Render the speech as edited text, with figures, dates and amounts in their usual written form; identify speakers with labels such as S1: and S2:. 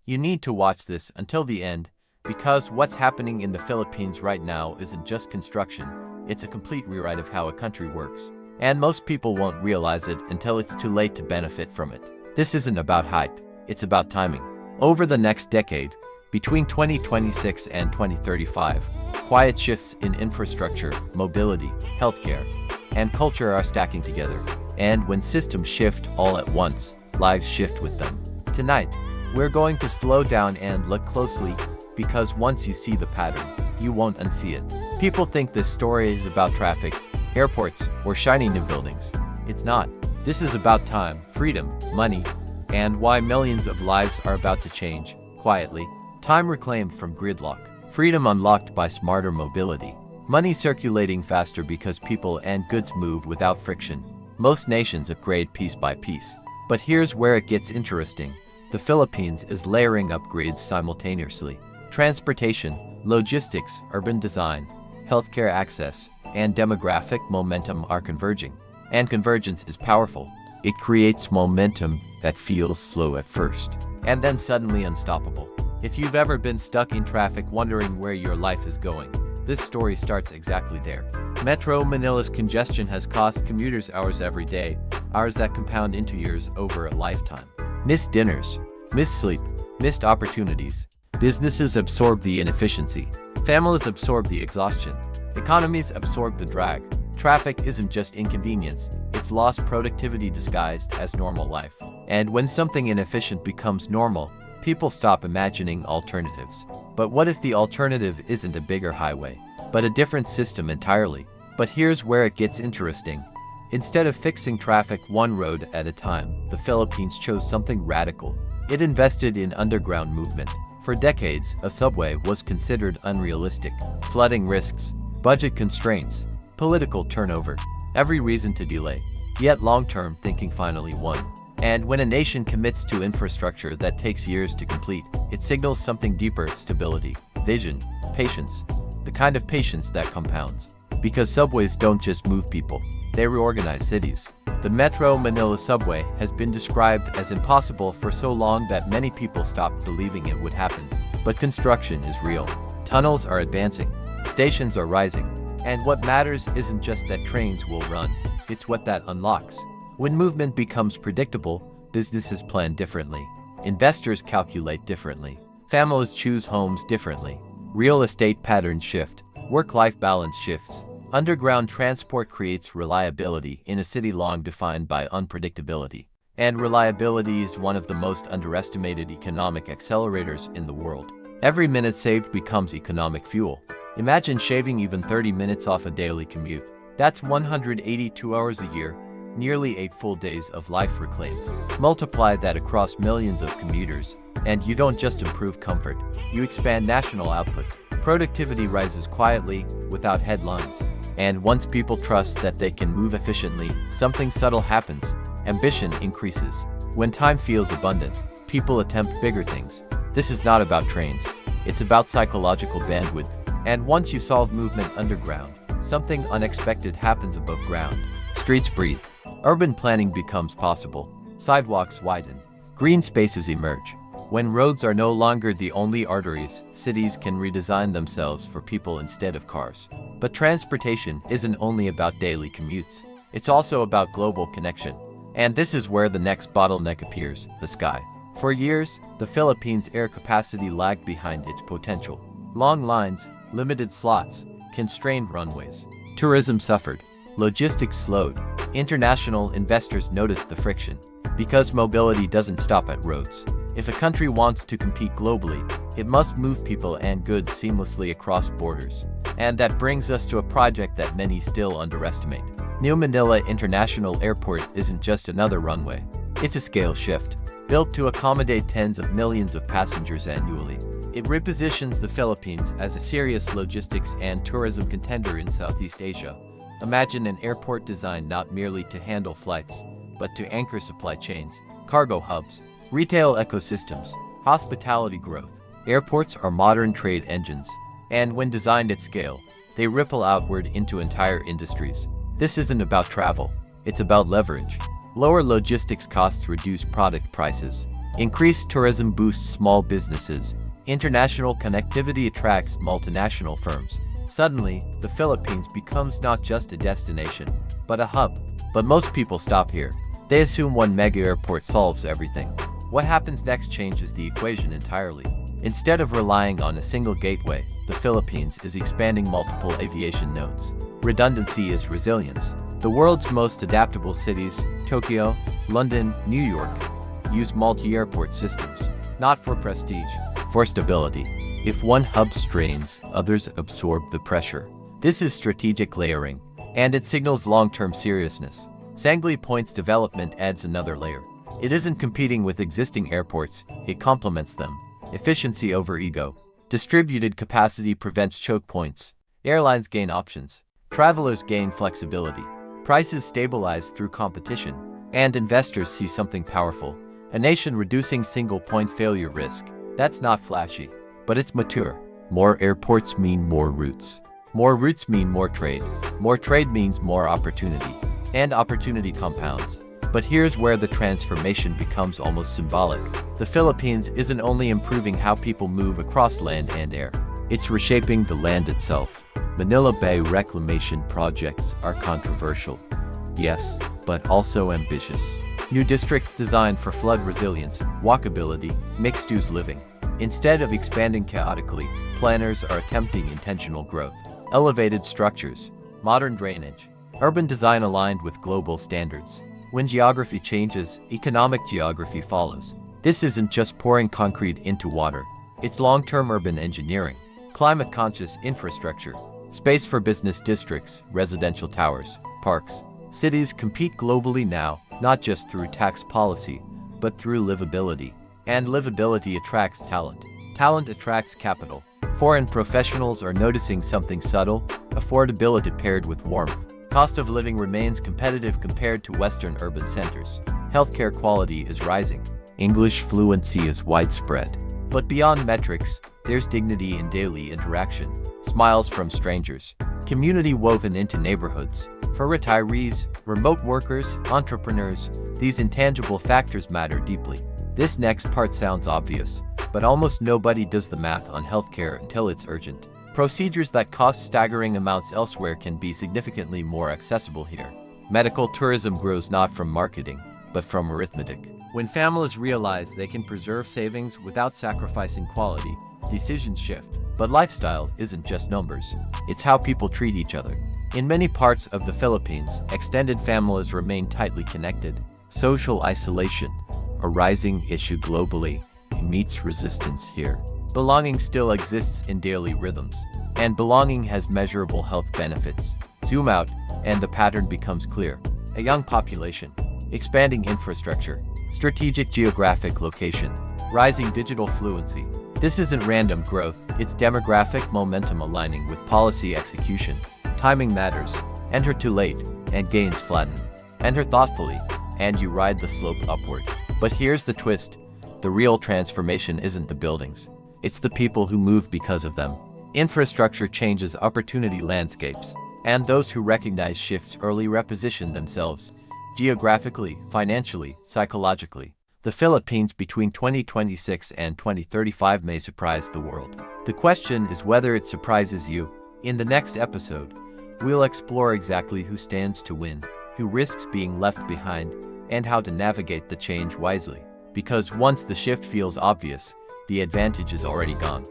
S1: You need to watch this until the end, because what's happening in the Philippines right now isn't just construction, it's a complete rewrite of how a country works. And most people won't realize it until it's too late to benefit from it. This isn't about hype, it's about timing. Over the next decade, between 2026 and 2035, quiet shifts in infrastructure, mobility, healthcare, and culture are stacking together. And when systems shift all at once, lives shift with them. Tonight, we're going to slow down and look closely, because once you see the pattern, you won't unsee it. People think this story is about traffic, airports, or shiny new buildings. It's not. This is about time, freedom, money, and why millions of lives are about to change, quietly. Time reclaimed from gridlock, freedom unlocked by smarter mobility, money circulating faster because people and goods move without friction. Most nations upgrade piece by piece. But here's where it gets interesting. The Philippines is layering upgrades simultaneously. Transportation, logistics, urban design, healthcare access, and demographic momentum are converging. And convergence is powerful. It creates momentum that feels slow at first, and then suddenly unstoppable. If you've ever been stuck in traffic wondering where your life is going, this story starts exactly there. Metro Manila's congestion has cost commuters hours every day, hours that compound into years over a lifetime. Missed dinners, missed sleep, missed opportunities. Businesses absorb the inefficiency. Families absorb the exhaustion. Economies absorb the drag. Traffic isn't just inconvenience, it's lost productivity disguised as normal life. And when something inefficient becomes normal, people stop imagining alternatives. But what if the alternative isn't a bigger highway, but a different system entirely? But here's where it gets interesting. Instead of fixing traffic one road at a time, the Philippines chose something radical. It invested in underground movement. For decades, a subway was considered unrealistic. Flooding risks, budget constraints, political turnover, every reason to delay. Yet long-term thinking finally won. And when a nation commits to infrastructure that takes years to complete, it signals something deeper: stability, vision, patience. The kind of patience that compounds. Because subways don't just move people, they reorganize cities. The Metro Manila subway has been described as impossible for so long that many people stopped believing it would happen. But construction is real. Tunnels are advancing, stations are rising, and what matters isn't just that trains will run, it's what that unlocks. When movement becomes predictable, businesses plan differently. Investors calculate differently. Families choose homes differently. Real estate patterns shift. Work-life balance shifts. Underground transport creates reliability in a city long defined by unpredictability. And reliability is one of the most underestimated economic accelerators in the world. Every minute saved becomes economic fuel. Imagine shaving even 30 minutes off a daily commute. That's 182 hours a year. Nearly 8 full days of life reclaimed. Multiply that across millions of commuters, and you don't just improve comfort, you expand national output. Productivity rises quietly, without headlines. And once people trust that they can move efficiently, something subtle happens. Ambition increases. When time feels abundant, people attempt bigger things. This is not about trains. It's about psychological bandwidth. And once you solve movement underground, something unexpected happens above ground. Streets breathe. Urban planning becomes possible. Sidewalks widen. Green spaces emerge. When roads are no longer the only arteries, cities can redesign themselves for people instead of cars. But transportation isn't only about daily commutes. It's also about global connection. And this is where the next bottleneck appears: the sky. For years, the Philippines' air capacity lagged behind its potential. Long lines, limited slots, constrained runways. Tourism suffered. Logistics slowed. International investors noticed the friction. Because mobility doesn't stop at roads. If a country wants to compete globally, it must move people and goods seamlessly across borders. And that brings us to a project that many still underestimate. New Manila International Airport isn't just another runway. It's a scale shift. Built to accommodate tens of millions of passengers annually, it repositions the Philippines as a serious logistics and tourism contender in Southeast Asia. Imagine an airport designed not merely to handle flights, but to anchor supply chains, cargo hubs, retail ecosystems, hospitality growth. Airports are modern trade engines, and when designed at scale, they ripple outward into entire industries. This isn't about travel, it's about leverage. Lower logistics costs reduce product prices. Increased tourism boosts small businesses. International connectivity attracts multinational firms. Suddenly, the Philippines becomes not just a destination, but a hub. But most people stop here. They assume one mega airport solves everything. What happens next changes the equation entirely. Instead of relying on a single gateway, the Philippines is expanding multiple aviation nodes. Redundancy is resilience. The world's most adaptable cities, Tokyo, London, New York, use multi-airport systems, not for prestige, for stability. If one hub strains, others absorb the pressure. This is strategic layering, and it signals long-term seriousness. Sangli Point's development adds another layer. It isn't competing with existing airports, it complements them. Efficiency over ego. Distributed capacity prevents choke points. Airlines gain options. Travelers gain flexibility. Prices stabilize through competition. And investors see something powerful. A nation reducing single-point failure risk. That's not flashy, but it's mature. More airports mean more routes. More routes mean more trade. More trade means more opportunity. And opportunity compounds. But here's where the transformation becomes almost symbolic. The Philippines isn't only improving how people move across land and air. It's reshaping the land itself. Manila Bay reclamation projects are controversial. Yes, but also ambitious. New districts designed for flood resilience, walkability, mixed-use living. Instead of expanding chaotically, planners are attempting intentional growth. Elevated structures, modern drainage, urban design aligned with global standards. When geography changes, economic geography follows. This isn't just pouring concrete into water. It's long-term urban engineering, climate-conscious infrastructure, space for business districts, residential towers, parks. Cities compete globally now, not just through tax policy, but through livability. And livability attracts talent. Talent attracts capital. Foreign professionals are noticing something subtle: affordability paired with warmth. Cost of living remains competitive compared to Western urban centers. Healthcare quality is rising. English fluency is widespread. But beyond metrics, there's dignity in daily interaction. Smiles from strangers. Community woven into neighborhoods. For retirees, remote workers, entrepreneurs, these intangible factors matter deeply. This next part sounds obvious, but almost nobody does the math on healthcare until it's urgent. Procedures that cost staggering amounts elsewhere can be significantly more accessible here. Medical tourism grows not from marketing, but from arithmetic. When families realize they can preserve savings without sacrificing quality, decisions shift. But lifestyle isn't just numbers, it's how people treat each other. In many parts of the Philippines, extended families remain tightly connected. Social isolation, a rising issue globally, meets resistance here. Belonging still exists in daily rhythms, and belonging has measurable health benefits. Zoom out, and the pattern becomes clear. A young population, expanding infrastructure, strategic geographic location, rising digital fluency. This isn't random growth, it's demographic momentum aligning with policy execution. Timing matters. Enter too late, and gains flatten. Enter thoughtfully, and you ride the slope upward. But here's the twist. The real transformation isn't the buildings. It's the people who move because of them. Infrastructure changes opportunity landscapes, and those who recognize shifts early reposition themselves, geographically, financially, psychologically. The Philippines between 2026 and 2035 may surprise the world. The question is whether it surprises you. In the next episode, we'll explore exactly who stands to win, who risks being left behind, and how to navigate the change wisely. Because once the shift feels obvious, the advantage is already gone.